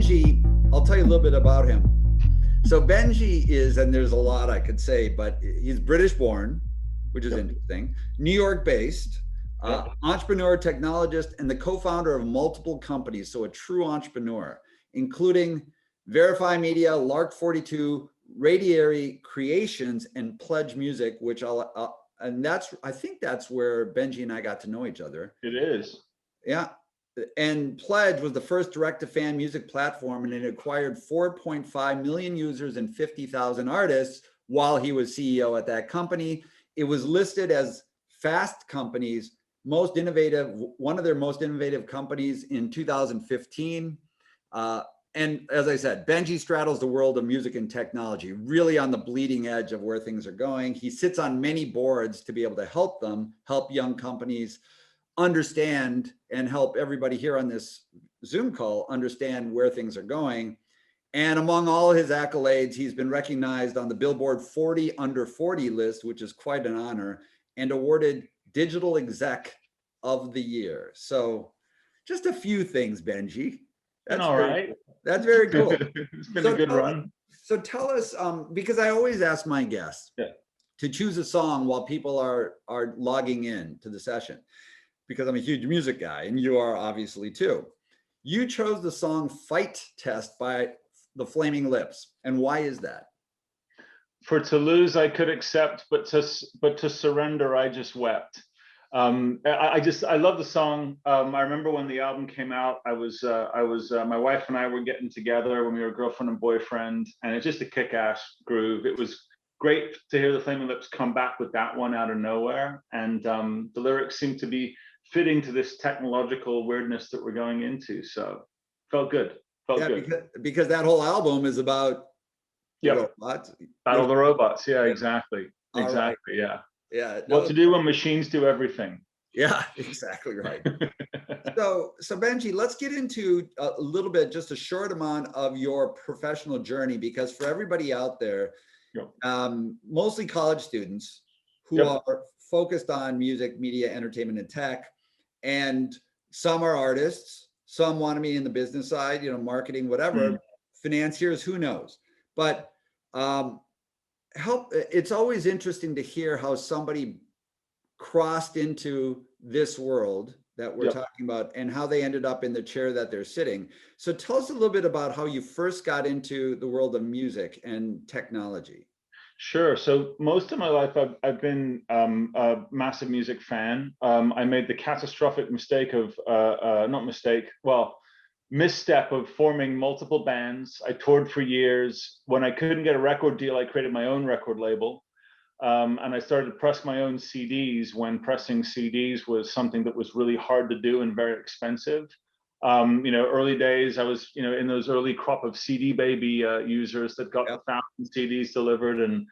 Benji, I'll tell you a little bit about him. So Benji is, and there's a lot I could say, but he's British born, which is interesting, New York based, entrepreneur, technologist, and the co-founder of multiple companies. So a true entrepreneur, including Verify Media, Lark 42, Radiary Creations, and Pledge Music, which I think that's where Benji and I got to know each other. It is. Yeah. And Pledge was the first direct-to-fan music platform, and it acquired 4.5 million users and 50,000 artists while he was CEO at that company. It was listed as Fast Company's most innovative, one of their most innovative companies in 2015. And as I said, Benji straddles the world of music and technology, really on the bleeding edge of where things are going. He sits on many boards to be able to help young companies understand and help everybody here on this Zoom call understand where things are going. And among all his accolades, he's been recognized on the Billboard 40 Under 40 list, which is quite an honor, and awarded Digital Exec of the Year. So just a few things, Benji. That's all right. That's very cool. It's been a good run. So tell us, because I always ask my guests to choose a song while people are logging in to the session, because I'm a huge music guy, and you are obviously too. You chose the song Fight Test by the Flaming Lips. And why is that? For to lose, I could accept, but to surrender, I just wept. I love the song. I remember when the album came out, I was my wife and I were getting together when we were girlfriend and boyfriend, and it's just a kick-ass groove. It was great to hear the Flaming Lips come back with that one out of nowhere. And the lyrics seem to be fitting to this technological weirdness that we're going into. So felt good. Because that whole album is about robots. Battle of the Robots. Yeah, exactly. Exactly. Right. Yeah. What to do when machines do everything. Yeah, exactly right. So Benji, let's get into a little bit, just a short amount of your professional journey, because for everybody out there, mostly college students who are focused on music, media, entertainment, and tech, and some are artists, some want to be in the business side, marketing, whatever, financiers, who knows? But it's always interesting to hear how somebody crossed into this world that we're talking about and how they ended up in the chair that they're sitting. So tell us a little bit about how you first got into the world of music and technology. Sure. So most of my life, I've been a massive music fan. I made the catastrophic mistake of, misstep of forming multiple bands. I toured for years. When I couldn't get a record deal, I created my own record label. And I started to press my own CDs when pressing CDs was something that was really hard to do and very expensive. Early days, I was, in those early crop of CD baby users that got 1,000 CDs delivered. And,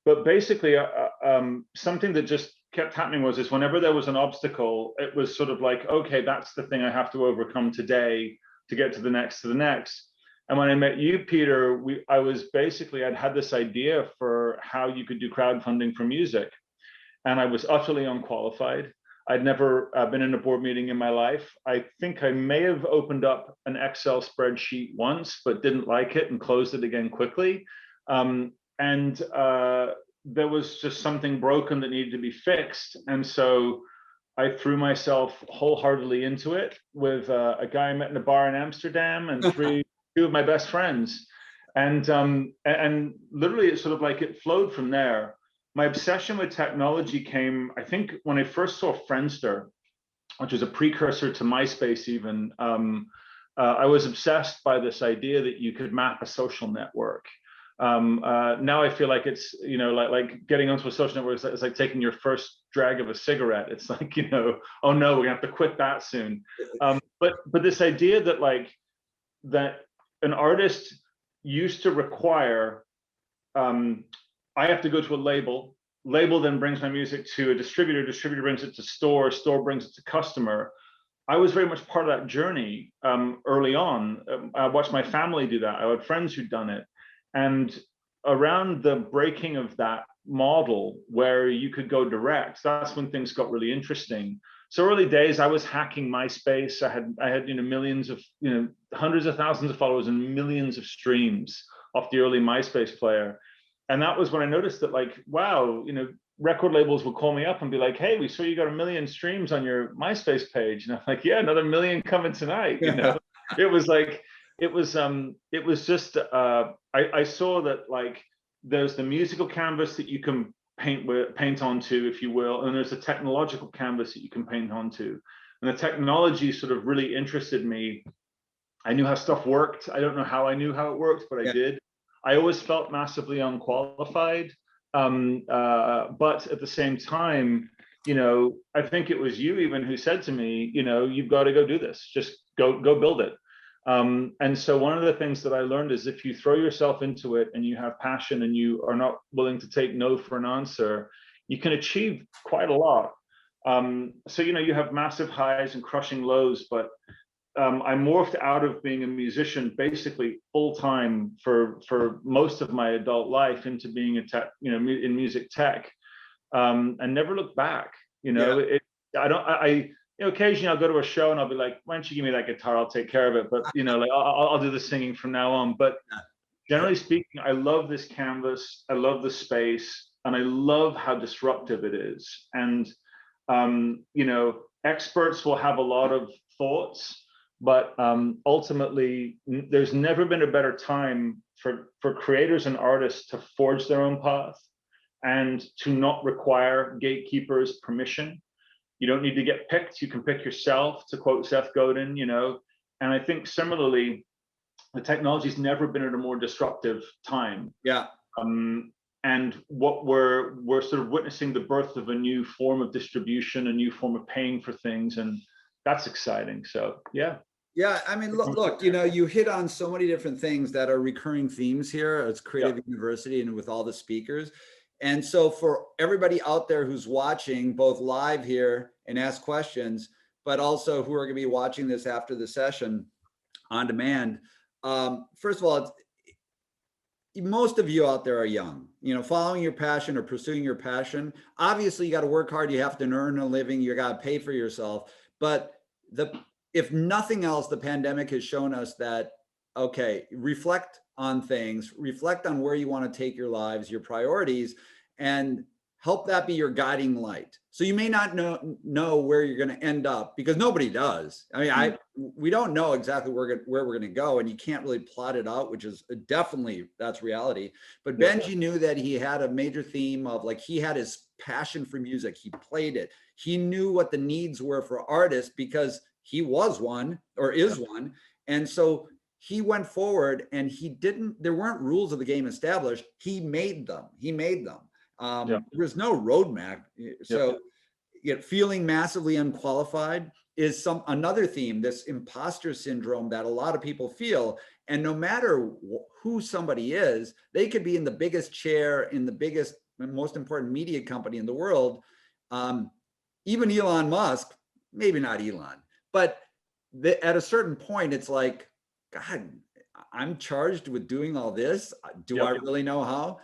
but basically something that just kept happening was whenever there was an obstacle, it was sort of like, okay, that's the thing I have to overcome today to get to the next. And when I met you, Peter, I'd had this idea for how you could do crowdfunding for music. And I was utterly unqualified. I'd never been in a board meeting in my life. I think I may have opened up an Excel spreadsheet once, but didn't like it and closed it again quickly. There was just something broken that needed to be fixed. And so I threw myself wholeheartedly into it with a guy I met in a bar in Amsterdam and two of my best friends. And literally it's sort of like it flowed from there. My obsession with technology came, I think, when I first saw Friendster, which was a precursor to MySpace even. I was obsessed by this idea that you could map a social network. Now I feel like it's, like getting onto a social network is like taking your first drag of a cigarette. It's like, oh no, we're gonna have to quit that soon. But this idea that that an artist used to require, I have to go to a label then brings my music to a distributor brings it to store brings it to customer. I was very much part of that journey early on. I watched my family do that. I had friends who'd done it. And around the breaking of that model where you could go direct, that's when things got really interesting. So early days, I was hacking MySpace. I had millions of, hundreds of thousands of followers and millions of streams off the early MySpace player. And that was when I noticed that, like, wow, record labels would call me up and be like, hey, we saw you got 1 million streams on your MySpace page. And I'm like, yeah, another 1 million coming tonight. It was like, it was just, I saw that, like, there's the musical canvas that you can paint onto, if you will, and there's a technological canvas that you can paint onto. And the technology sort of really interested me. I knew how stuff worked. I don't know how I knew how it worked, but I did. I always felt massively unqualified. But at the same time, I think it was you even who said to me, you've got to go do this. Just go build it. And so one of the things that I learned is, if you throw yourself into it and you have passion and you are not willing to take no for an answer, you can achieve quite a lot. So, you have massive highs and crushing lows, but I morphed out of being a musician basically full time for most of my adult life into being a tech, in music tech, and never looked back. Occasionally I'll go to a show and I'll be like, why don't you give me that guitar? I'll take care of it. But like I'll do the singing from now on. But generally speaking, I love this canvas. I love the space, and I love how disruptive it is. And experts will have a lot of thoughts, but ultimately, there's never been a better time for creators and artists to forge their own path and to not require gatekeepers' permission. You don't need to get picked. You can pick yourself, to quote Seth Godin, And I think similarly, the technology's never been at a more disruptive time. Yeah. And what we're sort of witnessing the birth of a new form of distribution, a new form of paying for things, and that's exciting. So yeah. Yeah, I mean, look, you hit on so many different things that are recurring themes here. It's Creative University and with all the speakers. And so for everybody out there who's watching both live here and ask questions, but also who are going to be watching this after the session on demand, first of all, most of you out there are young, following your passion or pursuing your passion. Obviously, you got to work hard. You have to earn a living. You got to pay for yourself. But if nothing else, the pandemic has shown us that, okay, reflect on things, reflect on where you want to take your lives, your priorities, and help that be your guiding light. So you may not know where you're going to end up, because nobody does. I mean, we don't know exactly where we're going to go, and you can't really plot it out, which is definitely, that's reality. But Benji knew that he had a major theme of, like, he had his passion for music. He played it. He knew what the needs were for artists, because he was one, or is one. And so he went forward, and there weren't rules of the game established. He made them. There was no roadmap. So feeling massively unqualified is another theme, this imposter syndrome that a lot of people feel. And no matter who somebody is, they could be in the biggest chair in the biggest and most important media company in the world. Even Elon Musk, maybe not Elon, but at a certain point, it's like, God, I'm charged with doing all this. Do I really know how?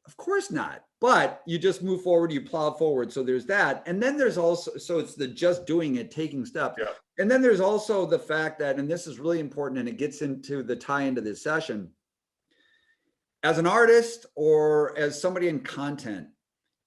Of course not. But you just move forward, you plow forward. So there's that. And then there's also, so it's the just doing it, taking steps. And then there's also the fact that, and this is really important, and it gets into the tie into this session, as an artist or as somebody in content,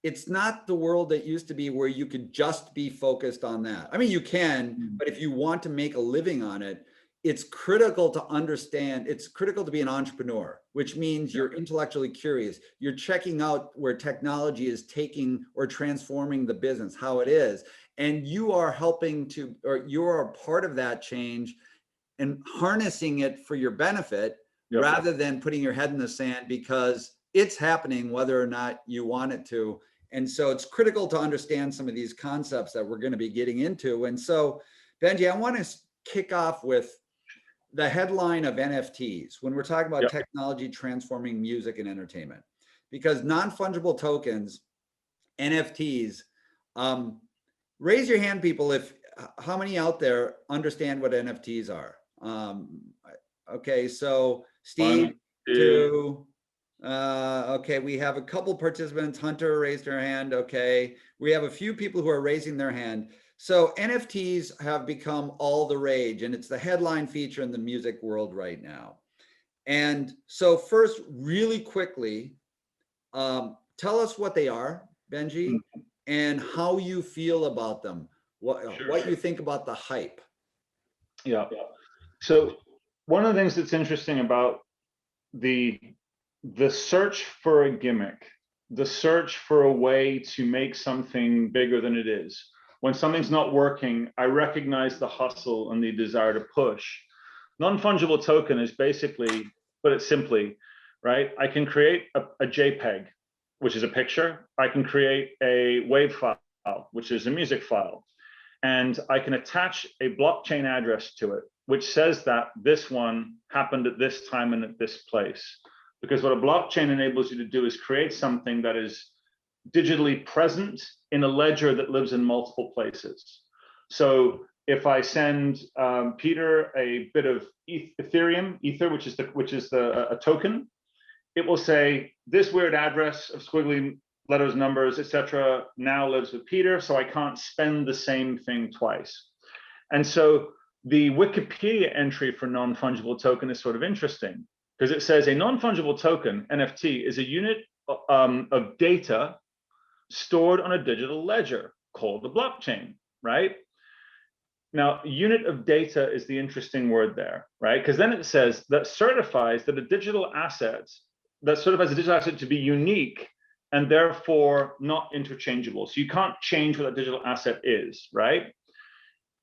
it's not the world that used to be where you could just be focused on that. I mean, you can, but if you want to make a living on it, it's critical to understand, it's critical to be an entrepreneur, which means you're intellectually curious. You're checking out where technology is taking or transforming the business, how it is. And you are helping to, or you're a part of that change and harnessing it for your benefit, rather than putting your head in the sand, because it's happening whether or not you want it to. And so it's critical to understand some of these concepts that we're going to be getting into. And so, Benji, I want to kick off with the headline of NFTs when we're talking about technology transforming music and entertainment, because non-fungible tokens, NFTs, raise your hand, people, if how many out there understand what NFTs are? Okay, so Steve, 1, 2, okay, we have a couple participants. Hunter raised her hand. Okay, we have a few people who are raising their hand. So NFTs have become all the rage, and it's the headline feature in the music world right now. And so first, really quickly, tell us what they are, Benji, and how you feel about them, what you think about the hype. Yeah. So one of the things that's interesting about the search for a gimmick, the search for a way to make something bigger than it is. When something's not working, I recognize the hustle and the desire to push. Non-fungible token is basically, put it simply, right? I can create a JPEG, which is a picture. I can create a WAV file, which is a music file. And I can attach a blockchain address to it, which says that this one happened at this time and at this place. Because what a blockchain enables you to do is create something that is digitally present in a ledger that lives in multiple places. So if I send Peter a bit of Ethereum, Ether, which is a token, it will say this weird address of squiggly letters, numbers, etc. now lives with Peter, so I can't spend the same thing twice. And so the Wikipedia entry for non-fungible token is sort of interesting, because it says a non-fungible token, NFT, is a unit of data stored on a digital ledger called the blockchain, right? Now, unit of data is the interesting word there, right? Because then it says that certifies that a digital asset, that certifies a digital asset to be unique and therefore not interchangeable. So you can't change what that digital asset is, right?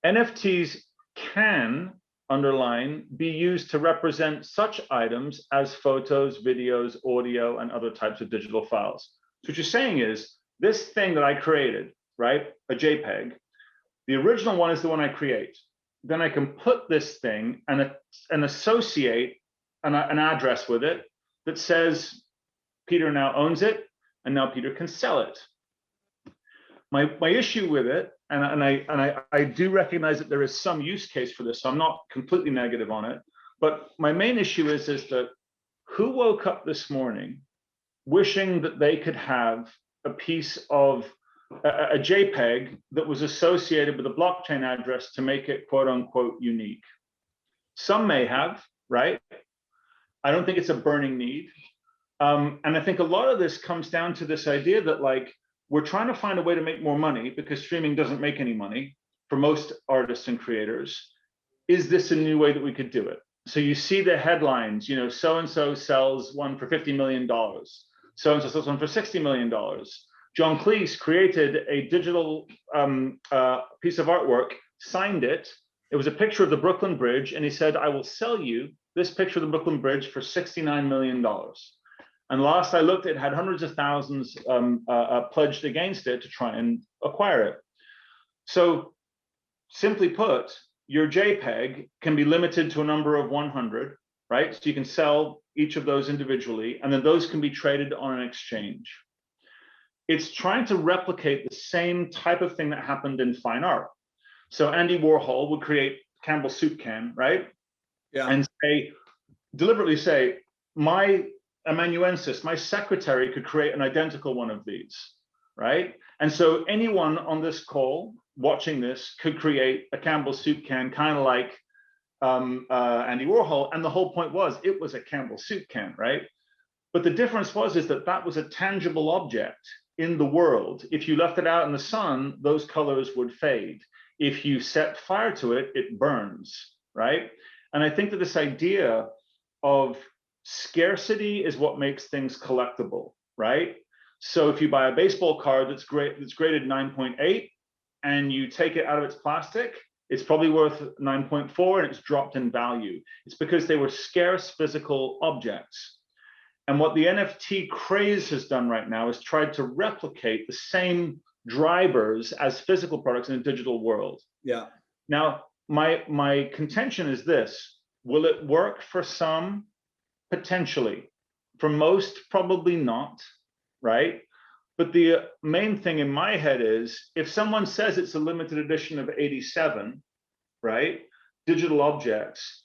NFTs can, underline, be used to represent such items as photos, videos, audio, and other types of digital files. So what you're saying is, this thing that I created, right, a JPEG, the original one is the one I create. Then I can put this thing and associate an address with it that says Peter now owns it, and now Peter can sell it. My issue with it, and I do recognize that there is some use case for this, so I'm not completely negative on it. But my main issue is that who woke up this morning wishing that they could have a piece of a JPEG that was associated with a blockchain address to make it quote unquote unique? Some may have, right? I don't think it's a burning need. And I think a lot of this comes down to this idea that, like, we're trying to find a way to make more money because streaming doesn't make any money for most artists and creators. Is this a new way that we could do it? So you see the headlines, you know, so-and-so sells one for $50 million. So-and-so sells one for $60 million. John Cleese created a digital piece of artwork, signed it. It was a picture of the Brooklyn Bridge, and he said, I will sell you this picture of the Brooklyn Bridge for $69 million. And last I looked, it had hundreds of thousands pledged against it to try and acquire it. So simply put, your JPEG can be limited to a number of 100, right? So you can sell each of those individually, and then those can be traded on an exchange. It's trying to replicate the same type of thing that happened in fine art. So Andy Warhol would create Campbell's soup can, right? Yeah. And deliberately say, my amanuensis, my secretary, could create an identical one of these, right? And so anyone on this call watching this could create a Campbell's soup can, kind of like Andy Warhol. And the whole point was, it was a Campbell's soup can, right? But the difference is that that was a tangible object in the world. If you left it out in the sun, those colors would fade. If you set fire to it, it burns, right? And I think that this idea of scarcity is what makes things collectible, right? So if you buy a baseball card that's graded 9.8 and you take it out of its plastic, it's probably worth 9.4 and it's dropped in value. It's because they were scarce physical objects. And what the NFT craze has done right now is tried to replicate the same drivers as physical products in a digital world. Yeah. Now, my contention is this: will it work for some? Potentially. For most, probably not, right? But the main thing in my head is, if someone says it's a limited edition of 87, right, digital objects,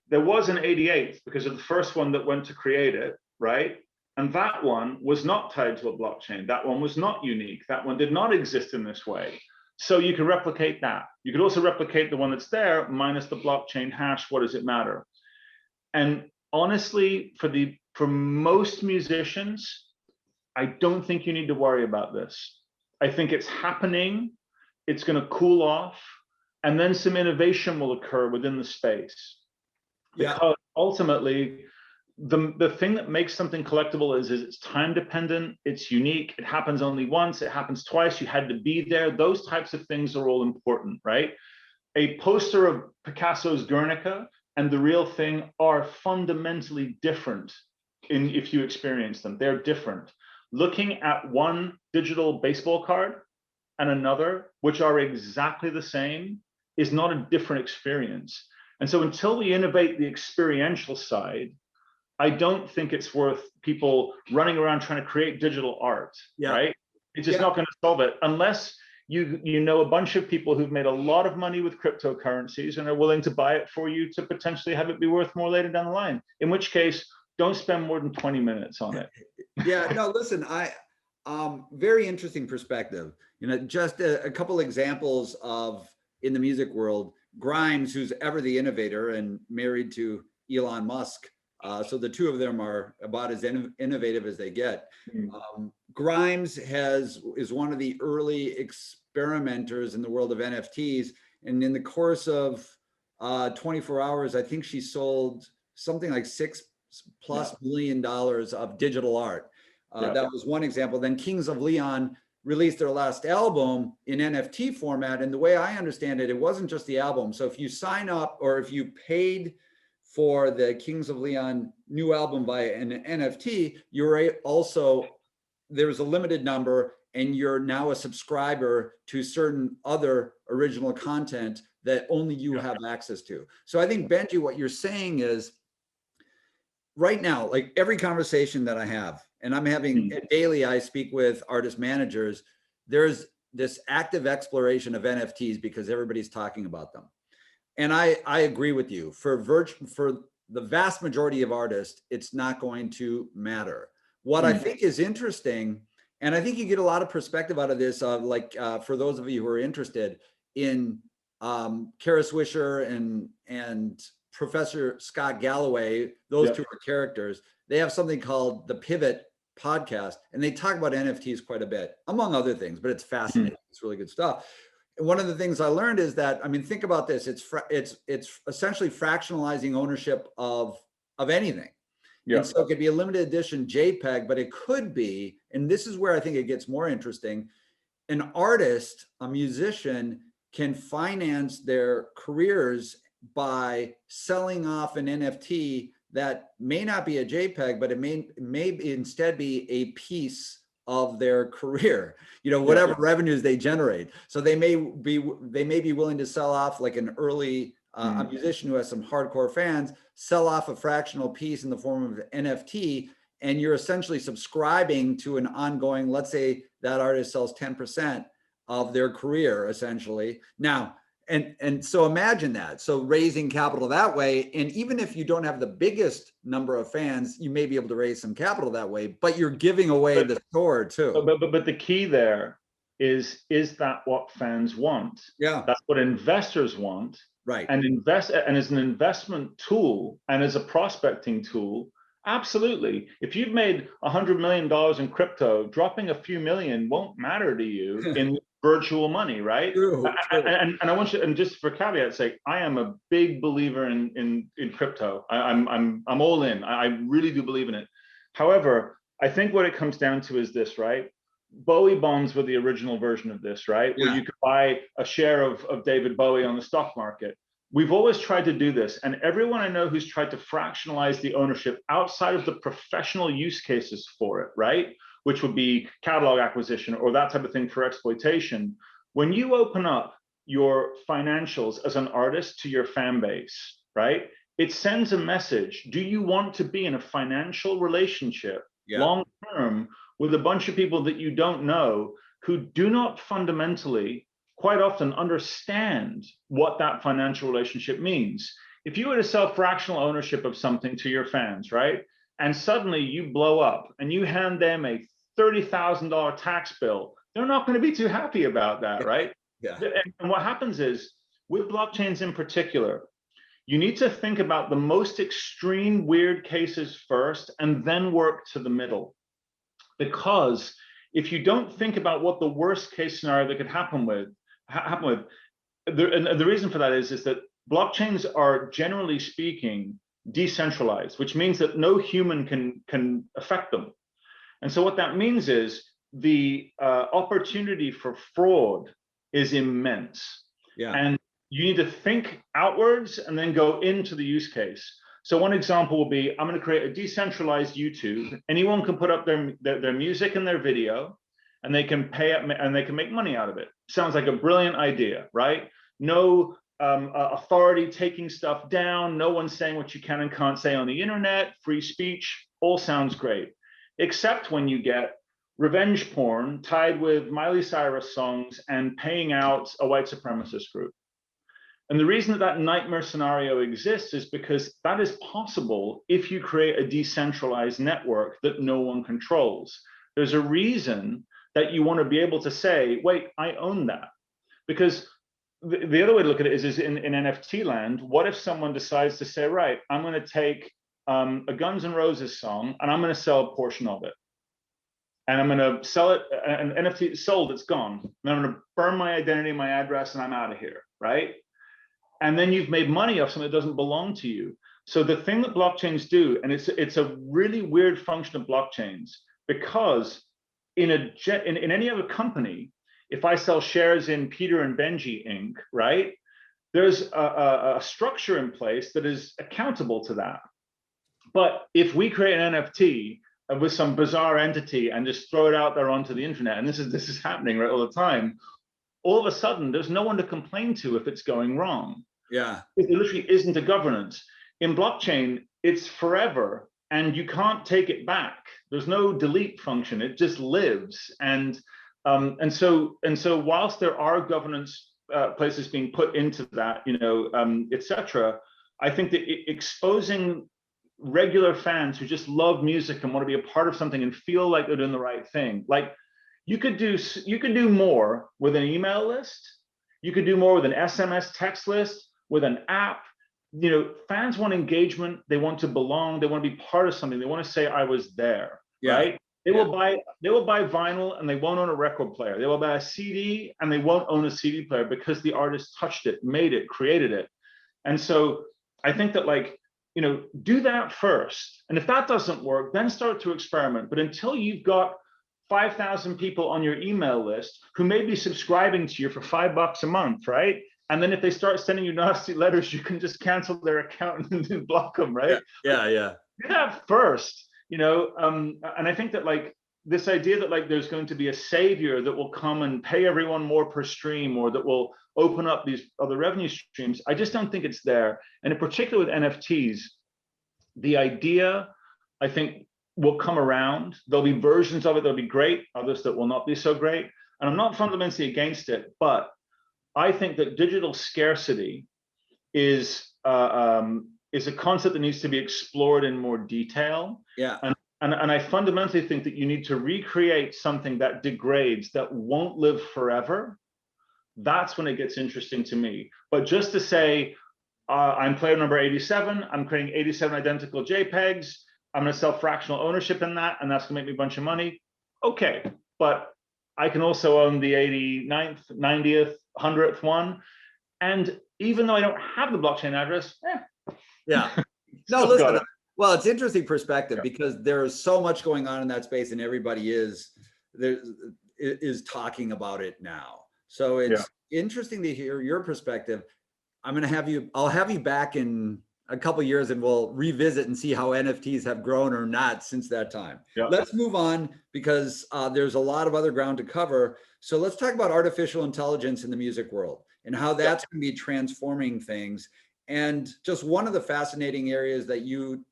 there was an 88 because of the first one that went to create it, right? And that one was not tied to a blockchain. That one was not unique. That one did not exist in this way. So you can replicate that. You could also replicate the one that's there minus the blockchain hash. What does it matter? And honestly, for most musicians, I don't think you need to worry about this. I think it's happening. It's going to cool off, and then some innovation will occur within the space. Because ultimately, the thing that makes something collectible is it's time dependent, it's unique, it happens only once, it happens twice, you had to be there. Those types of things are all important, right? A poster of Picasso's Guernica and the real thing are fundamentally different if you experience them. They're different. Looking at one digital baseball card and another, which are exactly the same, is not a different experience. And so until we innovate the experiential side, I don't think it's worth people running around trying to create digital art, right? It's just not going to solve it unless you know a bunch of people who've made a lot of money with cryptocurrencies and are willing to buy it for you to potentially have it be worth more later down the line. In which case, don't spend more than 20 minutes on it. Yeah, no, listen, very interesting perspective. You know, just a couple examples of in the music world, Grimes, who's ever the innovator and married to Elon Musk. So the two of them are about as innovative as they get. Grimes is one of the early experimenters in the world of NFTs. And in the course of 24 hours, I think she sold something like $6+ million of digital art. That was one example. Then Kings of Leon released their last album in NFT format. And the way I understand it, it wasn't just the album. So if you sign up or if you paid for the Kings of Leon new album via an NFT, you're also, there's a limited number and you're now a subscriber to certain other original content that only you have access to. So I think, Benji, what you're saying is right now, like every conversation that I have, and I'm having daily, I speak with artist managers, there's this active exploration of NFTs because everybody's talking about them. And I agree with you. For the vast majority of artists, it's not going to matter. What I think is interesting, and I think you get a lot of perspective out of this, for those of you who are interested in Kara Swisher and Professor Scott Galloway, those two are characters. They have something called the Pivot podcast, and they talk about NFTs quite a bit, among other things, but it's fascinating. It's really good stuff. And one of the things I learned is that, I mean, think about this. It's essentially fractionalizing ownership of anything. And so it could be a limited edition JPEG, but it could be, and this is where I think it gets more interesting, an artist, a musician can finance their careers by selling off an NFT that may not be a JPEG, but it may instead be a piece of their career, you know, whatever revenues they generate. So they may be willing to sell off like an early a musician who has some hardcore fans, sell off a fractional piece in the form of NFT, and you're essentially subscribing to an ongoing, let's say that artist sells 10% of their career essentially. Now, and so imagine that. So raising capital that way, and even if you don't have the biggest number of fans, you may be able to raise some capital that way, but you're giving away the store too. But the key there is that what fans want? Yeah. That's what investors want. Right. And as an investment tool and as a prospecting tool, absolutely. If you've made $100 million in crypto, dropping a few million won't matter to you in virtual money, right? True. And I want you, and just for caveat's sake, I am a big believer in crypto. I'm all in. I really do believe in it. However, I think what it comes down to is this, right? Bowie bonds were the original version of this, right? Where you could buy a share of David Bowie on the stock market. We've always tried to do this, and everyone I know who's tried to fractionalize the ownership outside of the professional use cases for it, right? Which would be catalog acquisition or that type of thing for exploitation. When you open up your financials as an artist to your fan base, right? It sends a message. Do you want to be in a financial relationship long term with a bunch of people that you don't know, who do not fundamentally, quite often, understand what that financial relationship means? If you were to sell fractional ownership of something to your fans, right? And suddenly you blow up and you hand them a $30,000 tax bill, they're not going to be too happy about that, right? Yeah. And what happens is, with blockchains in particular, you need to think about the most extreme weird cases first and then work to the middle. Because if you don't think about what the worst case scenario that could happen with, and the reason for that is that blockchains are, generally speaking, decentralized, which means that no human can affect them. And so what that means is the opportunity for fraud is immense. Yeah. And you need to think outwards and then go into the use case. So one example will be, I'm going to create a decentralized YouTube. Anyone can put up their music and their video, and they can pay it, and they can make money out of it. Sounds like a brilliant idea, right? No authority taking stuff down, no one saying what you can and can't say on the internet, free speech, all sounds great. Except when you get revenge porn tied with Miley Cyrus songs and paying out a white supremacist group. And the reason that that nightmare scenario exists is because that is possible if you create a decentralized network that no one controls. There's a reason that you want to be able to say, wait, I own that. Because the other way to look at it is in NFT land, what if someone decides to say, right, I'm going to take a Guns N' Roses song and I'm going to sell a portion of it. And I'm going to sell it, and NFT sold, it's gone. And I'm going to burn my identity, my address, and I'm out of here, right? And then you've made money off something that doesn't belong to you. So the thing that blockchains do, and it's a really weird function of blockchains, because in any other company, if I sell shares in Peter and Benji Inc., right, there's a structure in place that is accountable to that. But if we create an NFT with some bizarre entity and just throw it out there onto the internet, and this is happening right all the time, all of a sudden there's no one to complain to if it's going wrong. Yeah. It literally isn't a governance. In blockchain, it's forever and you can't take it back. There's no delete function. It just lives. And so whilst there are governance places being put into that, etc., I think that exposing regular fans who just love music and want to be a part of something and feel like they're doing the right thing, like you could do more with an email list. You could do more with an SMS text list, with an app. Fans want engagement. They want to belong. They want to be part of something. They want to say, I was there, right? They will buy vinyl and they won't own a record player. They will buy a CD and they won't own a CD player because the artist touched it, made it, created it. And so I think that, do that first. And if that doesn't work, then start to experiment. But until you've got 5,000 people on your email list who may be subscribing to you for $5 a month, right? And then if they start sending you nasty letters, you can just cancel their account and block them, right? Yeah. Do that first, and I think that this idea that there's going to be a savior that will come and pay everyone more per stream, or that will open up these other revenue streams, I just don't think it's there. And in particular with NFTs, the idea, I think, will come around. There'll be versions of it that'll be great, others that will not be so great. And I'm not fundamentally against it, but I think that digital scarcity is a concept that needs to be explored in more detail. Yeah. And I fundamentally think that you need to recreate something that degrades, that won't live forever. That's when it gets interesting to me. But just to say, I'm player number 87, I'm creating 87 identical JPEGs, I'm going to sell fractional ownership in that, and that's going to make me a bunch of money. Okay, but I can also own the 89th, 90th, 100th one. And even though I don't have the blockchain address, yeah. No, listen, well, it's interesting perspective because there's so much going on in that space, and everybody is talking about it now. So it's interesting to hear your perspective. I'll have you back in a couple of years and we'll revisit and see how NFTs have grown or not since that time. Yeah. Let's move on because there's a lot of other ground to cover. So let's talk about artificial intelligence in the music world and how that's going to be transforming things. And just one of the fascinating areas that you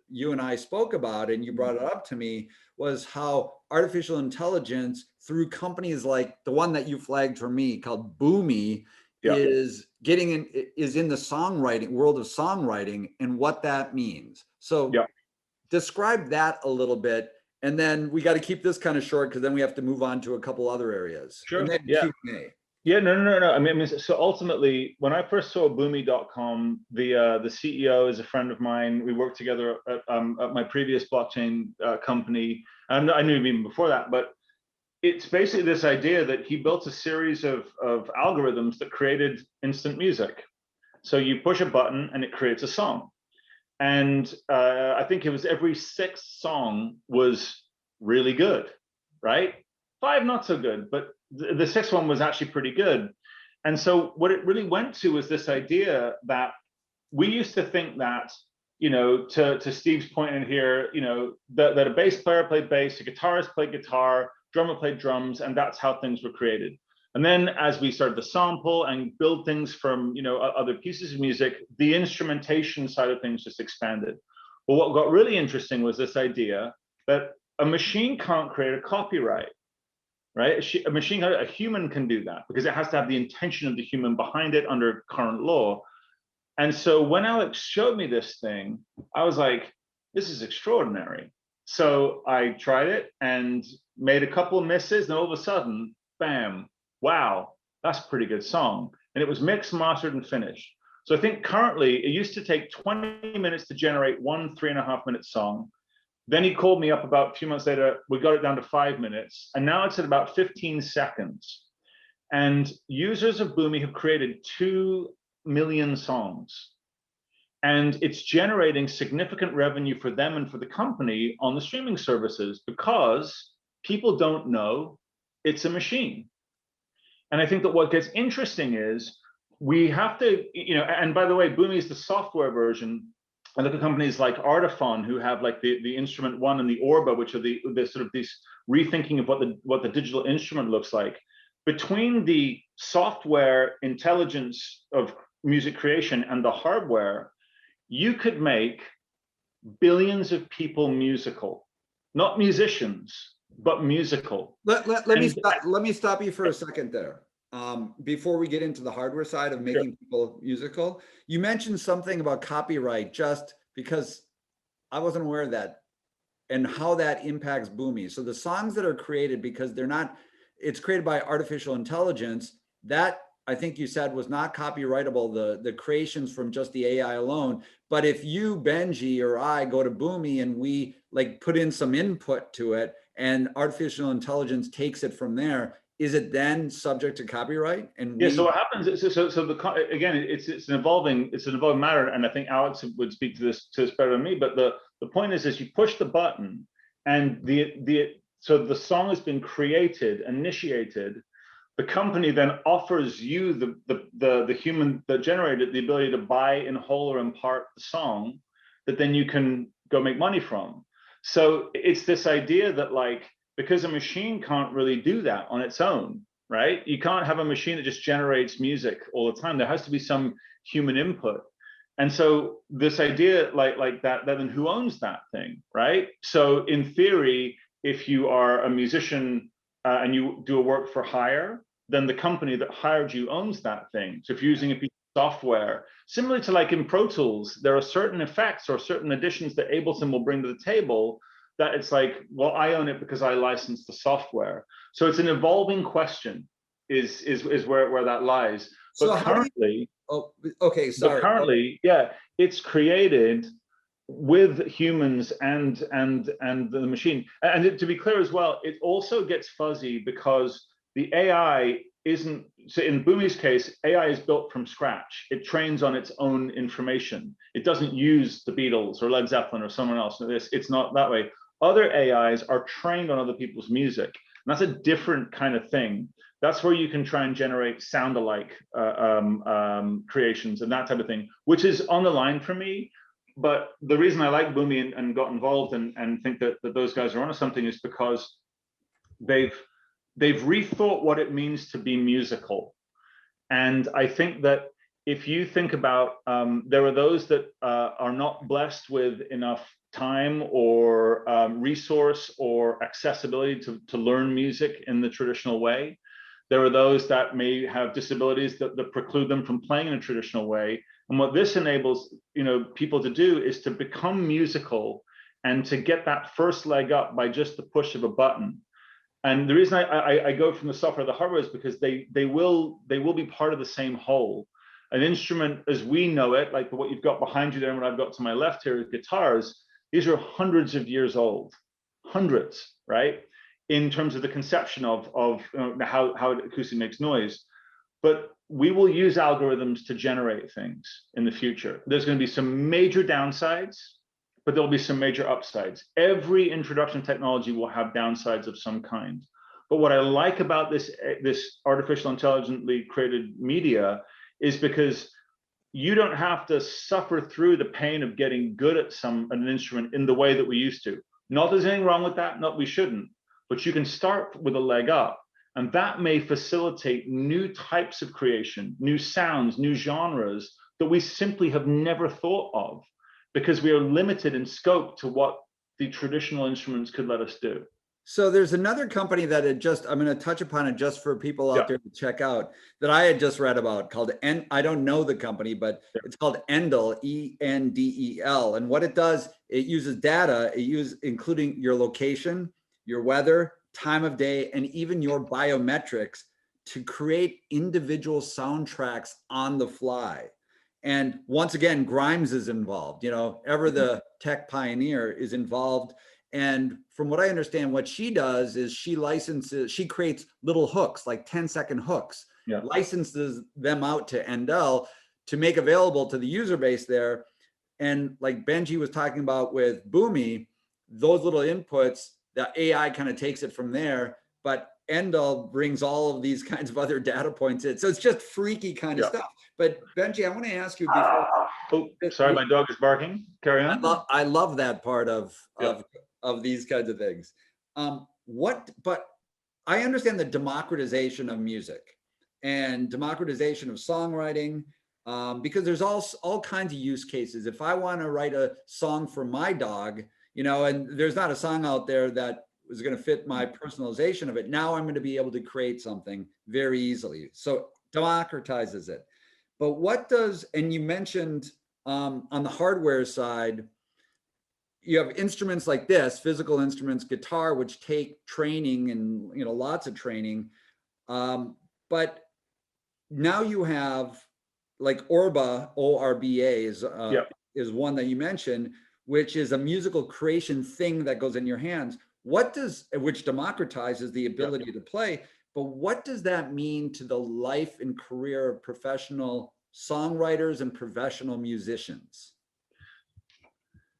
and I spoke about, and you brought it up to me, was how artificial intelligence through companies like the one that you flagged for me called Boomi is in the songwriting world of songwriting and what that means. So describe that a little bit, and then we got to keep this kind of short because then we have to move on to a couple other areas. Sure. And then Q&A. Yeah, no. I mean, so ultimately, when I first saw Boomi.com, the CEO is a friend of mine. We worked together at my previous blockchain company, and I knew him even before that. But it's basically this idea that he built a series of algorithms that created instant music. So you push a button and it creates a song. And I think it was every sixth song was really good, right? Five not so good, but the sixth one was actually pretty good. And so what it really went to was this idea that we used to think that, to Steve's point in here, that a bass player played bass, a guitarist played guitar, drummer played drums, and that's how things were created. And then as we started to sample and build things from other pieces of music, the instrumentation side of things just expanded. But what got really interesting was this idea that a machine can't create a copyright, right? A human can do that because it has to have the intention of the human behind it under current law. And so when Alex showed me this thing, I was like, this is extraordinary. So I tried it and made a couple of misses, and all of a sudden, bam, wow, that's a pretty good song. And it was mixed, mastered, and finished. So I think currently it used to take 20 minutes to generate one 3.5-minute song. Then he called me up about a few months later. We got it down to 5 minutes, and now it's at about 15 seconds. And users of Boomi have created 2 million songs. And it's generating significant revenue for them and for the company on the streaming services because people don't know it's a machine. And I think that what gets interesting is we have to, and by the way, Boomi is the software version. I look at companies like Artifon, who have like the Instrument One and the Orba, which are the sort of these rethinking of what the digital instrument looks like. Between the software intelligence of music creation and the hardware, you could make billions of people musical, not musicians, but musical. Let me stop you for a second there. Before we get into the hardware side of making people musical, you mentioned something about copyright, just because I wasn't aware of that and how that impacts Boomi. So the songs that are created, because it's created by artificial intelligence, that I think you said was not copyrightable, the creations from just the AI alone. But if you, Benji, or I go to Boomi and we like put in some input to it and artificial intelligence takes it from there, is it then subject to copyright? And so what happens is, again, it's an evolving matter, and I think Alex would speak to this better than me. But the point is you push the button, and so the song has been created, initiated. The company then offers you the human that generated the ability to buy in whole or in part the song that then you can go make money from. So it's this idea that like, because a machine can't really do that on its own, right? You can't have a machine that just generates music all the time. There has to be some human input. And so this idea like that, then who owns that thing, right? So in theory, if you are a musician and you do a work for hire, then the company that hired you owns that thing. So if you're using a piece of software, similarly to like in Pro Tools, there are certain effects or certain additions that Ableton will bring to the table that it's like, well, I own it because I license the software. So it's an evolving question, is where that lies. But so currently, okay, sorry. But currently, it's created with humans and the machine. And to be clear as well, it also gets fuzzy because the AI isn't, so in Boomi's case, AI is built from scratch. It trains on its own information. It doesn't use the Beatles or Led Zeppelin or someone else. It's not that way. Other AIs are trained on other people's music. And that's a different kind of thing. That's where you can try and generate sound-alike creations and that type of thing, which is on the line for me. But the reason I like Boomi and got involved and think that those guys are onto something is because they've rethought what it means to be musical. And I think that if you think about, there are those that are not blessed with enough time or resource or accessibility to learn music in the traditional way. There are those that may have disabilities that preclude them from playing in a traditional way. And what this enables people to do is to become musical and to get that first leg up by just the push of a button. And the reason I go from the software to the hardware is because they will be part of the same whole. An instrument as we know it, like what you've got behind you there and what I've got to my left here, guitars, these are hundreds of years old, hundreds, right? In terms of the conception of how acoustic makes noise. But we will use algorithms to generate things in the future. There's going to be some major downsides, but there'll be some major upsides. Every introduction of technology will have downsides of some kind. But what I like about this artificial intelligently created media is because you don't have to suffer through the pain of getting good at an instrument in the way that we used to. Not there's anything wrong with that, not we shouldn't, but you can start with a leg up. And that may facilitate new types of creation, new sounds, new genres that we simply have never thought of, because we are limited in scope to what the traditional instruments could let us do. So there's another company that I'm going to touch upon it just for people out there to check out, that I had just read about, called, I don't know the company, but it's called Endel, E-N-D-E-L. And what it does, it uses data, including your location, your weather, time of day, and even your biometrics to create individual soundtracks on the fly. And once again, Grimes is involved, ever the tech pioneer is involved. And from what I understand, what she does is she creates little hooks, like 10-second hooks, licenses them out to Endel to make available to the user base there. And like Benji was talking about with Boomy, those little inputs, the AI kind of takes it from there, but Endel brings all of these kinds of other data points in. So it's just freaky kind of stuff. But Benji, I want to ask you before. Oh, sorry, my dog is barking. Carry on. I love that part of these kinds of things. But I understand the democratization of music and democratization of songwriting, because there's all kinds of use cases. If I want to write a song for my dog, and there's not a song out there that is going to fit my personalization of it. Now I'm going to be able to create something very easily. So democratizes it. But and you mentioned on the hardware side, you have instruments like this, physical instruments, guitar, which take training and lots of training. But now you have like Orba, O-R-B-A is one that you mentioned, which is a musical creation thing that goes in your hands. Which democratizes the ability to play, but what does that mean to the life and career of professional songwriters and professional musicians?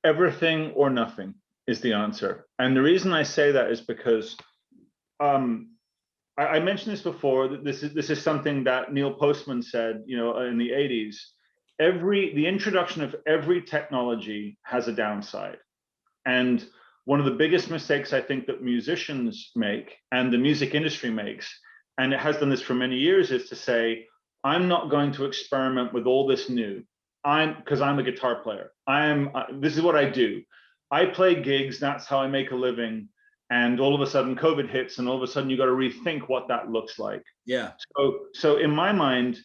Everything or nothing is the answer. And the reason I say that is because I mentioned this before, that this is something that Neil Postman said, in the 80s. The introduction of every technology has a downside. And one of the biggest mistakes I think that musicians make and the music industry makes, and it has done this for many years, is to say, I'm not going to experiment with all this new. Because I'm a guitar player. This is what I do. I play gigs, that's how I make a living. And all of a sudden COVID hits, and all of a sudden you got to rethink what that looks like. Yeah. So in my mind,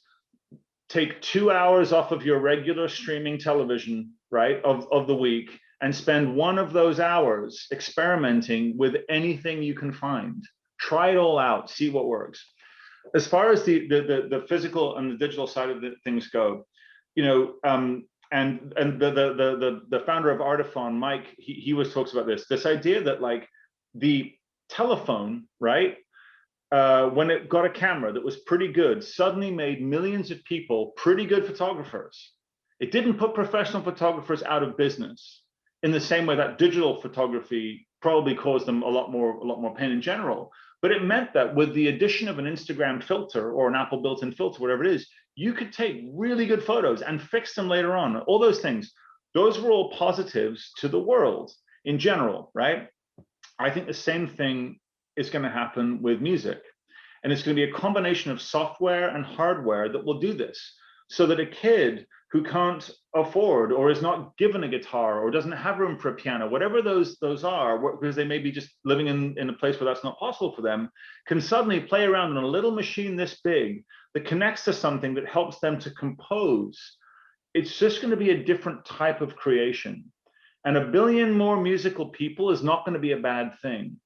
take 2 hours off of your regular streaming television, right, of the week, and spend one of those hours experimenting with anything you can find. Try it all out, see what works. As far as the physical and the digital side of things go, and the founder of Artifon, Mike, he always talks about this idea that like the telephone, right, when it got a camera that was pretty good, suddenly made millions of people pretty good photographers. It didn't put professional photographers out of business in the same way that digital photography probably caused them a lot more pain in general. But it meant that with the addition of an Instagram filter or an Apple built-in filter, whatever it is, you could take really good photos and fix them later on. All those things, those were all positives to the world in general, right? I think the same thing is going to happen with music. And it's going to be a combination of software and hardware that will do this, so that a kid who can't afford or is not given a guitar or doesn't have room for a piano, whatever those are, because they may be just living in a place where that's not possible for them, can suddenly play around on a little machine this big that connects to something that helps them to compose. It's just going to be a different type of creation. And 1 billion more musical people is not going to be a bad thing.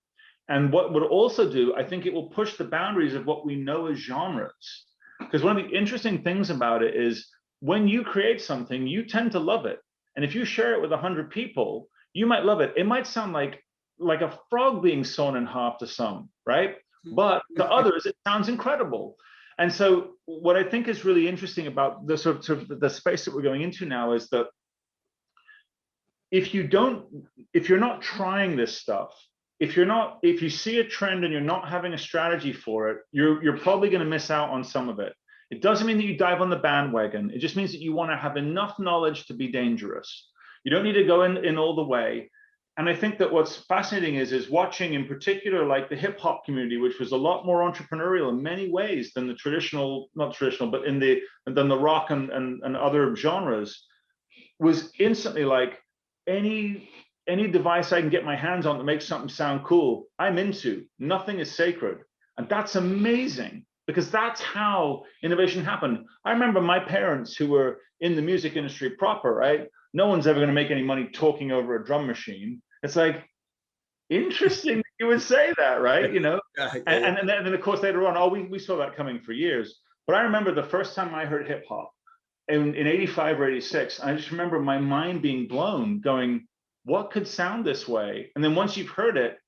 And what would also do, I think it will push the boundaries of what we know as genres. Because one of the interesting things about it is when you create something, you tend to love it. And if you share it with 100 people, you might love it. It might sound like a frog being sawn in half to some, right? But to others, it sounds incredible. And so what I think is really interesting about the sort of the space that we're going into now is that if you're not trying this stuff, if you see a trend and you're not having a strategy for it, you're probably going to miss out on some of it. It doesn't mean that you dive on the bandwagon. It just means that you want to have enough knowledge to be dangerous. You don't need to go in all the way. And I think that what's fascinating is watching in particular, like the hip hop community, which was a lot more entrepreneurial in many ways than the traditional, not traditional, but than the rock and other genres, was instantly like, any device I can get my hands on that makes something sound cool, I'm into. Nothing is sacred. And that's amazing, because that's how innovation happened. I remember my parents, who were in the music industry proper, right? No one's ever going to make any money talking over a drum machine. It's like, interesting that you would say that, right? You know, and then of course later on, we saw that coming for years. But I remember the first time I heard hip hop in 85 or 86, I just remember my mind being blown, going, what could sound this way? And then once you've heard it,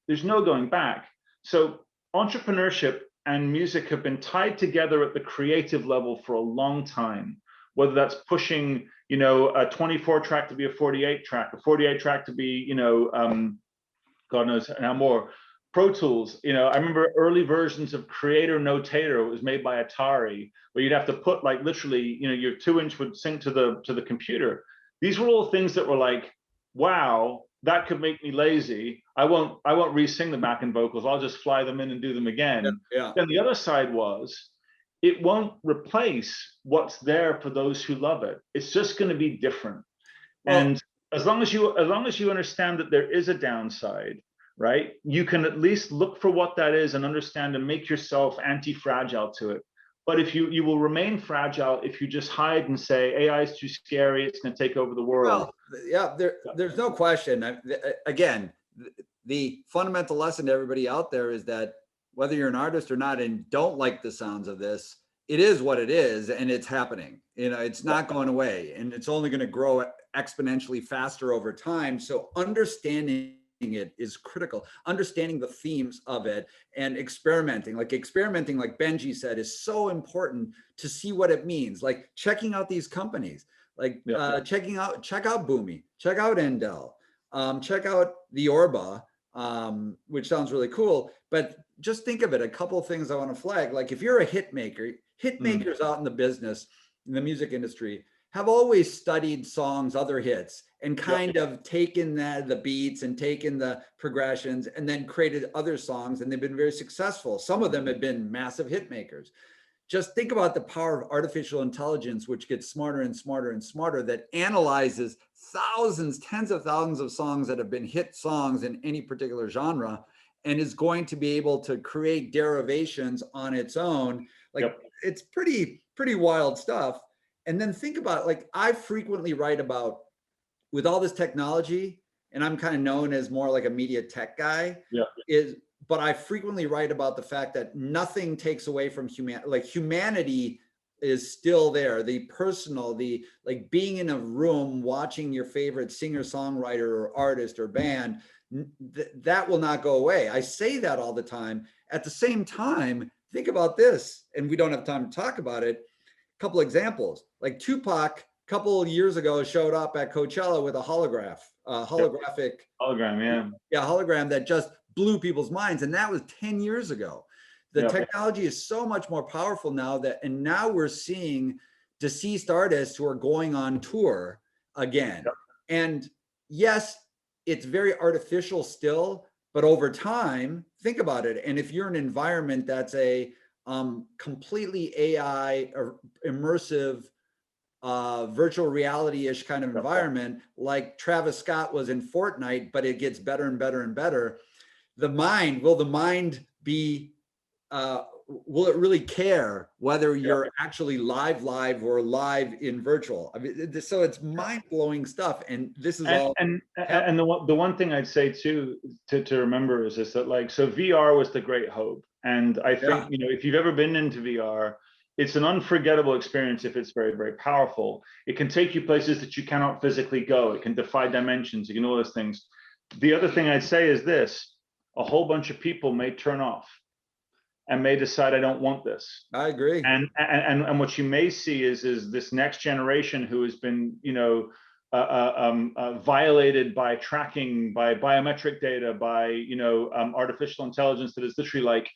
there's no going back. So entrepreneurship and music have been tied together at the creative level for a long time, whether that's pushing, you know, a 24 track to be a 48 track, a 48 track to be, you know, God knows now more. Pro Tools, you know, I remember early versions of Creator Notator. It was made by Atari, where you'd have to put like literally, you know, your 2-inch would sync to the computer. These were all things that were like, wow, that could make me lazy. I won't re-sing the backing vocals. I'll just fly them in and do them again. Yeah. Then the other side was, it won't replace what's there for those who love it. It's just going to be different. Well, and as long as you understand that there is a downside, right, you can at least look for what that is and understand and make yourself anti-fragile to it. But if you will remain fragile if you just hide and say AI is too scary, it's going to take over the world. Well, yeah, there's no question. Again, the fundamental lesson to everybody out there is that whether you're an artist or not and don't like the sounds of this, it is what it is, and it's happening. You know, it's not going away, and it's only going to grow exponentially faster over time. So understanding it is critical. Understanding the themes of it and experimenting like Benji said, is so important to see what it means. Like checking out these companies, like check out Boomi, check out Endel, check out the Orba, which sounds really cool. But just think of it, a couple of things I want to flag. Like if you're a hit maker, hit makers out in the business, in the music industry, have always studied songs, other hits, and kind of taken the beats and taken the progressions and then created other songs, and they've been very successful. Some of them have been massive hit makers. Just think about the power of artificial intelligence, which gets smarter and smarter and smarter, that analyzes thousands, tens of thousands of songs that have been hit songs in any particular genre, and is going to be able to create derivations on its own. Like it's pretty wild stuff. And then think about, like, I frequently write about, with all this technology, and I'm kind of known as more like a media tech guy, but I frequently write about the fact that nothing takes away from humanity. Like humanity is still there. The personal, like being in a room, watching your favorite singer, songwriter, or artist or band, that will not go away. I say that all the time. At the same time, think about this, and we don't have time to talk about it. Couple examples, like Tupac a couple of years ago showed up at Coachella with a hologram that just blew people's minds, and that was 10 years ago. The technology is so much more powerful now, and now we're seeing deceased artists who are going on tour again. And yes, it's very artificial still, but over time, think about it. And if you're in an environment that's a completely AI or immersive, virtual reality-ish kind of environment, like Travis Scott was in Fortnite, but it gets better and better and better. Will the mind be, will it really care whether you're actually live or live in virtual? I mean, so it's mind-blowing stuff, and this is all. And the one thing I'd say too to remember is that, like, so VR was the great hope, and I think if you've ever been into VR, it's an unforgettable experience if it's very, very powerful. It can take you places that you cannot physically go. It can defy dimensions. You can all those things. The other thing I'd say is this: a whole bunch of people may turn off and may decide, I don't want this. I agree. And what you may see is this next generation who has been, violated by tracking, by biometric data, by artificial intelligence that is literally like,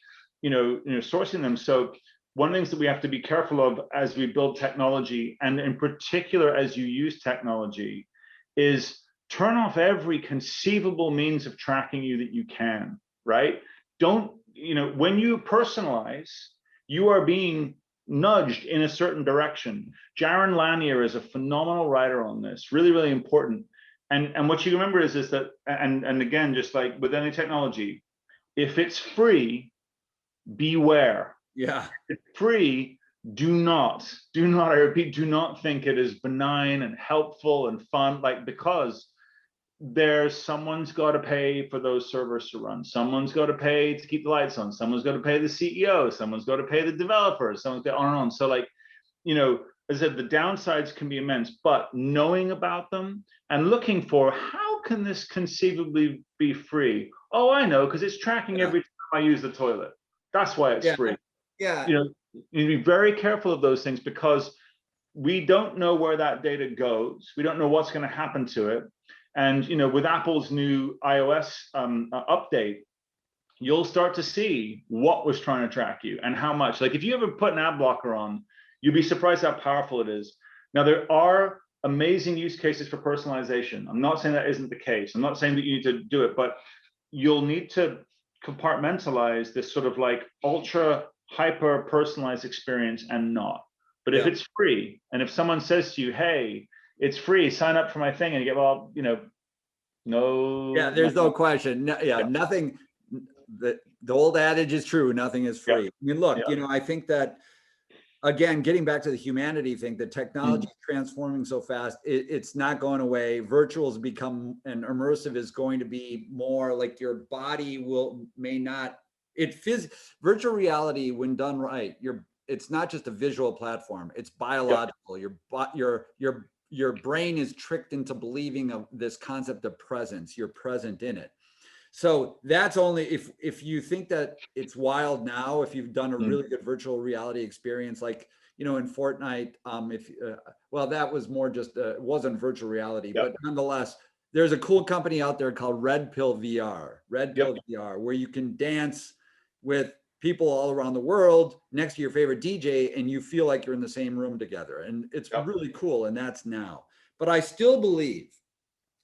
sourcing them. So one of the things that we have to be careful of as we build technology, and in particular as you use technology, is turn off every conceivable means of tracking you that you can, right? Don't, when you personalize, you are being nudged in a certain direction. Jaron Lanier is a phenomenal writer on this, really, really important. And what you remember is that, and again, just like with any technology, if it's free, beware. Yeah. If it's free, do not, I repeat, do not think it is benign and helpful and fun, because someone's got to pay for those servers to run. Someone's got to pay to keep the lights on. Someone's got to pay the CEO. Someone's got to pay the developers. Someone's got on and on. So, like, as I said, the downsides can be immense, but knowing about them and looking for, how can this conceivably be free? Oh, I know, because it's tracking every time I use the toilet. That's why it's free. Yeah. You need to be very careful of those things, because we don't know where that data goes. We don't know what's going to happen to it. And with Apple's new iOS update, you'll start to see what was trying to track you and how much. Like, if you ever put an ad blocker on, you'd be surprised how powerful it is. Now, there are amazing use cases for personalization. I'm not saying that isn't the case. I'm not saying that you need to do it, but you'll need to compartmentalize this sort of like ultra hyper personalized experience and not. But if it's free, and if someone says to you, hey, it's free, sign up for my thing, and you get, well, no. Yeah, there's no question. Nothing. The old adage is true: nothing is free. I mean, look, I think that, again, getting back to the humanity thing, the technology is transforming so fast, it's not going away. Virtual has become, and immersive is going to be more like your body may not. Virtual reality, when done right, it's not just a visual platform; it's biological. Your brain is tricked into believing of this concept of presence. You're present in it. So that's only if you think that it's wild now, if you've done a really good virtual reality experience, like, in Fortnite, well, that was more just, it wasn't virtual reality, but nonetheless, there's a cool company out there called Red Pill VR, where you can dance with people all around the world next to your favorite DJ, and you feel like you're in the same room together. And it's really cool. And that's now. But I still believe,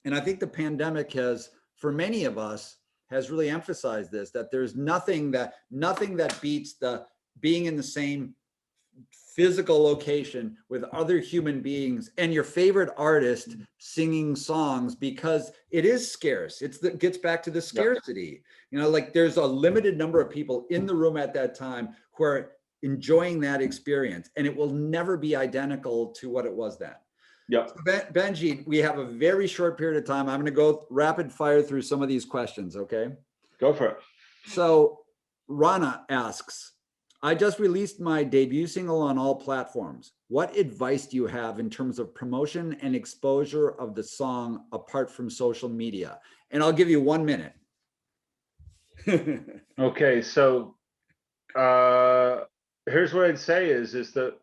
and I think the pandemic has, for many of us, has really emphasized this, that there's nothing that beats the being in the same physical location with other human beings and your favorite artist singing songs, because it is scarce. It gets back to the scarcity. Like, there's a limited number of people in the room at that time who are enjoying that experience, and it will never be identical to what it was then. So Benji, we have a very short period of time. I'm going to go rapid fire through some of these questions. Okay. Go for it. So Rana asks, I just released my debut single on all platforms. What advice do you have in terms of promotion and exposure of the song apart from social media? And I'll give you 1 minute. Okay. So here's what I'd say is that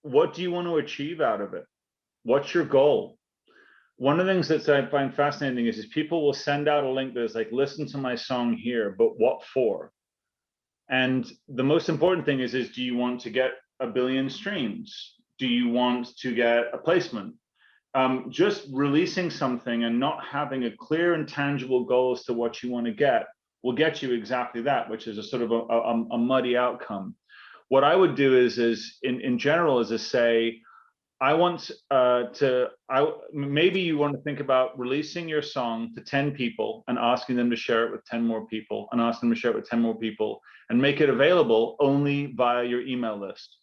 what do you want to achieve out of it? What's your goal? One of the things that I find fascinating is people will send out a link that's like, listen to my song here, but what for? And the most important thing is do you want to get 1 billion streams? Do you want to get a placement? Just releasing something and not having a clear and tangible goal as to what you want to get will get you exactly that, which is a sort of a muddy outcome. What I would do is in general, is to say, I want maybe you want to think about releasing your song to 10 people and asking them to share it with 10 more people and asking them to share it with 10 more people and make it available only via your email list.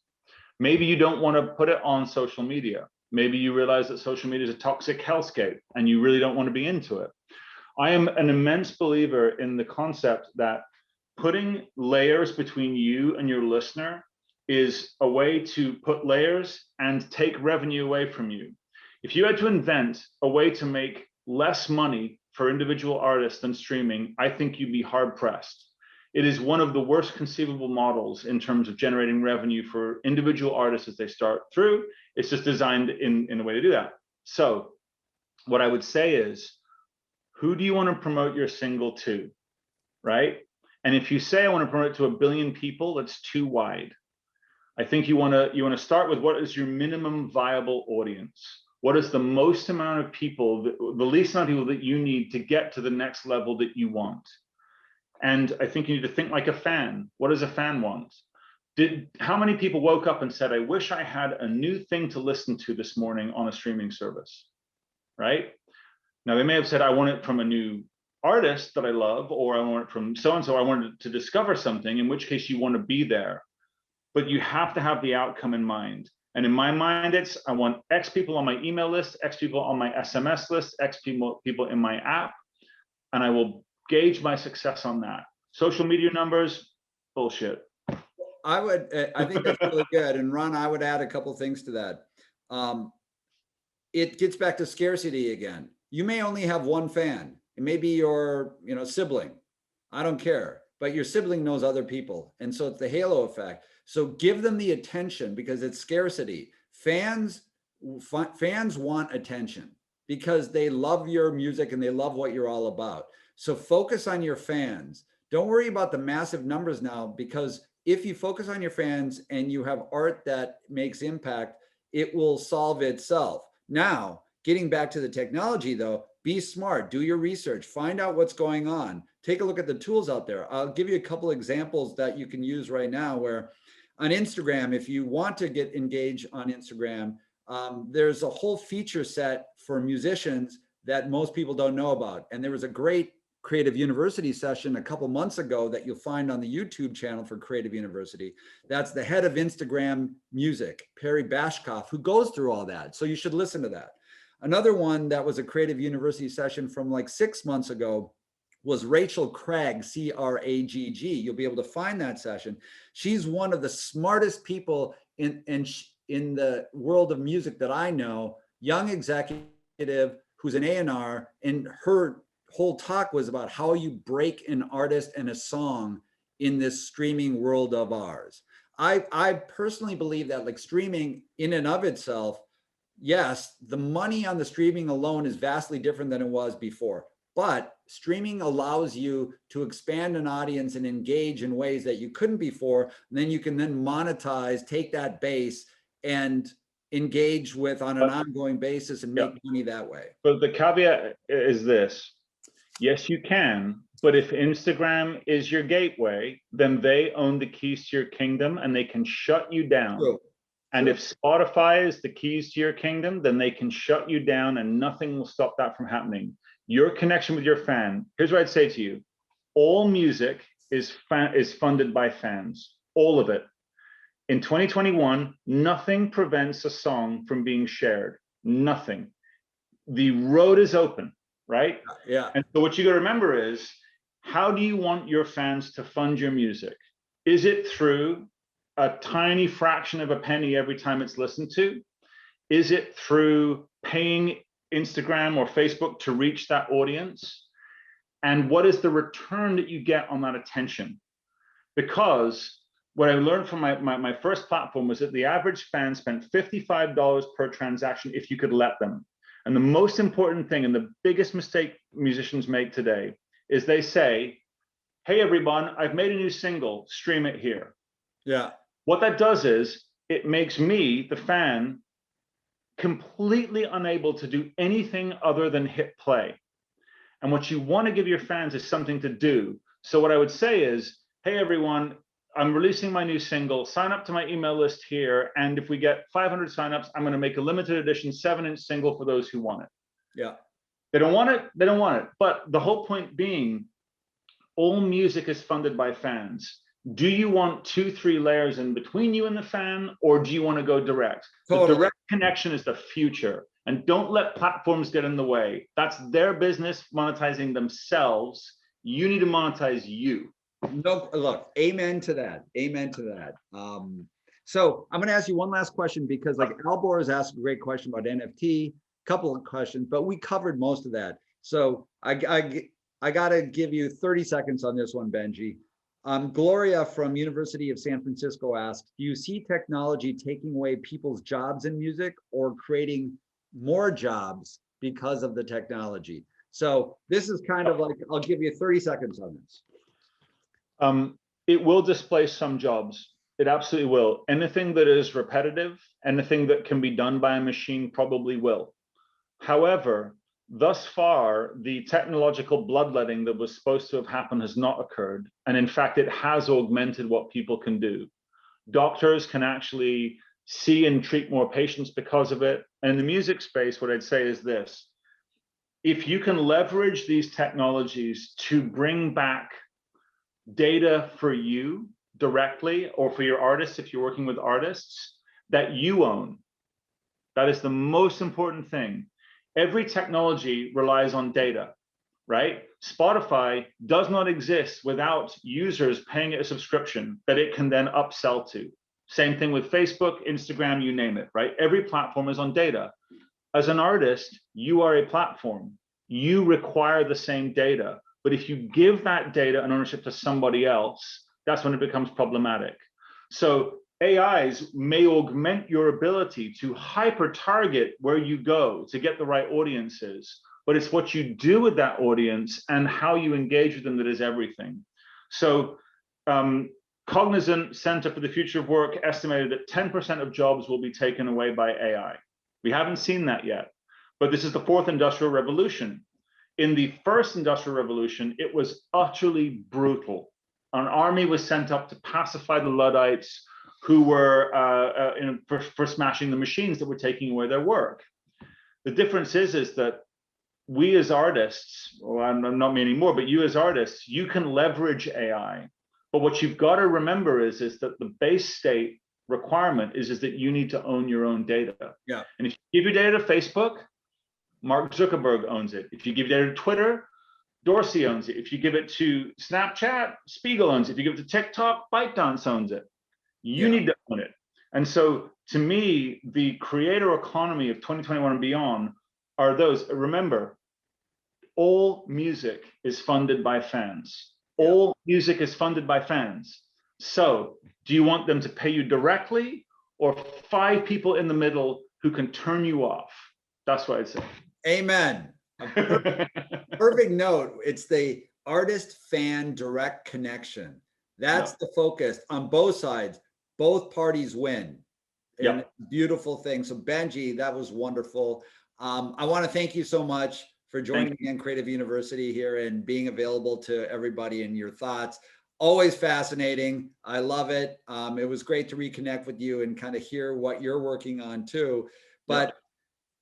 Maybe you don't want to put it on social media. Maybe you realize that social media is a toxic hellscape and you really don't want to be into it. I am an immense believer in the concept that putting layers between you and your listener is a way to put layers and take revenue away from you. If you had to invent a way to make less money for individual artists than streaming, I think you'd be hard pressed. It is one of the worst conceivable models in terms of generating revenue for individual artists as they start through. It's just designed in a way to do that. So what I would say is, who do you want to promote your single to, right? And if you say I want to promote it to 1 billion people, that's too wide. I think you want to start with what is your minimum viable audience? What is the most amount of people, the least amount of people that you need to get to the next level that you want? And I think you need to think like a fan. What does a fan want? How many people woke up and said, I wish I had a new thing to listen to this morning on a streaming service, right? Now they may have said, I want it from a new artist that I love, or I want it from so-and-so, I wanted to discover something, in which case you want to be there. But you have to have the outcome in mind. And in my mind, it's, I want X people on my email list, X people on my SMS list, X people in my app, and I will gauge my success on that. Social media numbers, bullshit. I think that's really good. And Ron, I would add a couple things to that. It gets back to scarcity again. You may only have one fan. It may be your, sibling. I don't care. But your sibling knows other people. And so it's the halo effect. So give them the attention because it's scarcity. Fans want attention because they love your music and they love what you're all about. So focus on your fans. Don't worry about the massive numbers now, because if you focus on your fans and you have art that makes impact, it will solve itself. Now, getting back to the technology though, be smart, do your research, find out what's going on, take a look at the tools out there. I'll give you a couple examples that you can use right now where on Instagram, if you want to get engaged on Instagram, there's a whole feature set for musicians that most people don't know about. And there was a great Creative University session a couple months ago that you'll find on the YouTube channel for Creative University. That's the head of Instagram music, Perry Bashkoff, who goes through all that. So you should listen to that. Another one that was a Creative University session from like 6 months ago was Rachel Cragg, Cragg. You'll be able to find that session. She's one of the smartest people in the world of music that I know, young executive who's an A&R, and her whole talk was about how you break an artist and a song in this streaming world of ours. I personally believe that like streaming in and of itself, yes, the money on the streaming alone is vastly different than it was before, but streaming allows you to expand an audience and engage in ways that you couldn't before. And then you can then monetize, take that base and engage with on an ongoing basis and make money that way. But the caveat is this. Yes, you can, but if Instagram is your gateway, then they own the keys to your kingdom and they can shut you down. True. And if Spotify is the keys to your kingdom, then they can shut you down and nothing will stop that from happening. Your connection with your fan, here's what I'd say to you. All music is funded by fans, all of it. In 2021, nothing prevents a song from being shared, nothing. The road is open. Right? Yeah. And so what you got to remember is, how do you want your fans to fund your music? Is it through a tiny fraction of a penny every time it's listened to? Is it through paying Instagram or Facebook to reach that audience? And what is the return that you get on that attention? Because what I learned from my first platform was that the average fan spent $55 per transaction if you could let them. And the most important thing and the biggest mistake musicians make today is they say, hey, everyone, I've made a new single, stream it here. Yeah. What that does is it makes me, the fan, completely unable to do anything other than hit play. And what you want to give your fans is something to do. So what I would say is, hey, everyone, I'm releasing my new single, sign up to my email list here. And if we get 500 signups, I'm going to make a limited edition 7-inch single for those who want it. Yeah. They don't want it, they don't want it. But the whole point being, all music is funded by fans. Do you want 2-3 layers in between you and the fan, or do you want to go direct? Totally. The direct connection is the future. And don't let platforms get in the way. That's their business monetizing themselves. You need to monetize you. No, look, amen to that. Amen to that. So I'm going to ask you one last question, because like Albor has asked a great question about NFT, couple of questions, but we covered most of that. So I got to give you 30 seconds on this one, Benji. Gloria from University of San Francisco asked, do you see technology taking away people's jobs in music or creating more jobs because of the technology? So this is kind of like, I'll give you 30 seconds on this. It will displace some jobs. It absolutely will. Anything that is repetitive, anything that can be done by a machine probably will. However, thus far, the technological bloodletting that was supposed to have happened has not occurred. And in fact, it has augmented what people can do. Doctors can actually see and treat more patients because of it. And in the music space, what I'd say is this: if you can leverage these technologies to bring back data for you directly, or for your artists, if you're working with artists that you own, that is the most important thing. Every technology relies on data, right? Spotify does not exist without users paying it a subscription that it can then upsell to. Same thing with Facebook, Instagram, you name it, right? Every platform is on data. As an artist, you are a platform. You require the same data. But if you give that data and ownership to somebody else, that's when it becomes problematic. So AIs may augment your ability to hyper target where you go to get the right audiences, but it's what you do with that audience and how you engage with them that is everything. So Cognizant Center for the Future of Work estimated that 10% of jobs will be taken away by AI. We haven't seen that yet, but this is the fourth industrial revolution. In the first industrial revolution, it was utterly brutal. An army was sent up to pacify the Luddites who were for smashing the machines that were taking away their work. The difference is that we as artists, well, I'm not me anymore, but you as artists, you can leverage AI. But what you've got to remember is that the base state requirement is that you need to own your own data. Yeah. And if you give your data to Facebook, Mark Zuckerberg owns it. If you give data to Twitter, Dorsey owns it. If you give it to Snapchat, Spiegel owns it. If you give it to TikTok, ByteDance owns it. You need to own it. And so to me, the creator economy of 2021 and beyond are those. Remember, all music is funded by fans. All music is funded by fans. So do you want them to pay you directly, or 5 people in the middle who can turn you off? That's what I'd say. Amen. Perfect note. It's the artist fan direct connection. That's the focus on both sides. Both parties win. And beautiful thing. So Benji, that was wonderful. I want to thank you so much for joining me on Creative University here and being available to everybody and your thoughts. Always fascinating. I love it. It was great to reconnect with you and kind of hear what you're working on too. But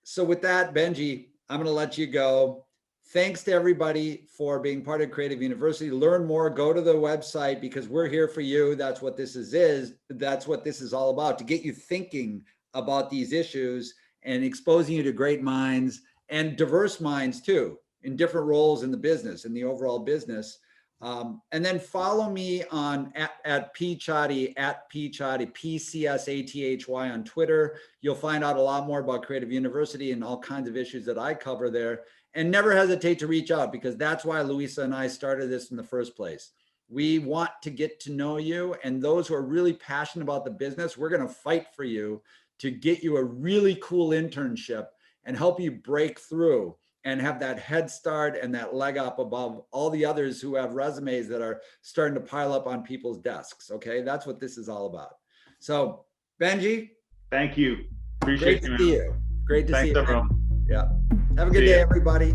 so with that, Benji, I'm going to let you go. Thanks to everybody for being part of Creative University. Learn more, go to the website, because we're here for you. That's what this is. That's what this is all about, to get you thinking about these issues and exposing you to great minds and diverse minds too, in different roles in the business, in the overall business. And then follow me on at Pchatty, PCSATHY on Twitter. You'll find out a lot more about Creative University and all kinds of issues that I cover there. And never hesitate to reach out, because that's why Luisa and I started this in the first place. We want to get to know you, and those who are really passionate about the business, we're going to fight for you to get you a really cool internship and help you break through and have that head start and that leg up above all the others who have resumes that are starting to pile up on people's desks. Okay, that's what this is all about. So Benji, thank you. Appreciate great to see you. Great to see you. Thanks, everyone. Yeah. Have a good day, everybody.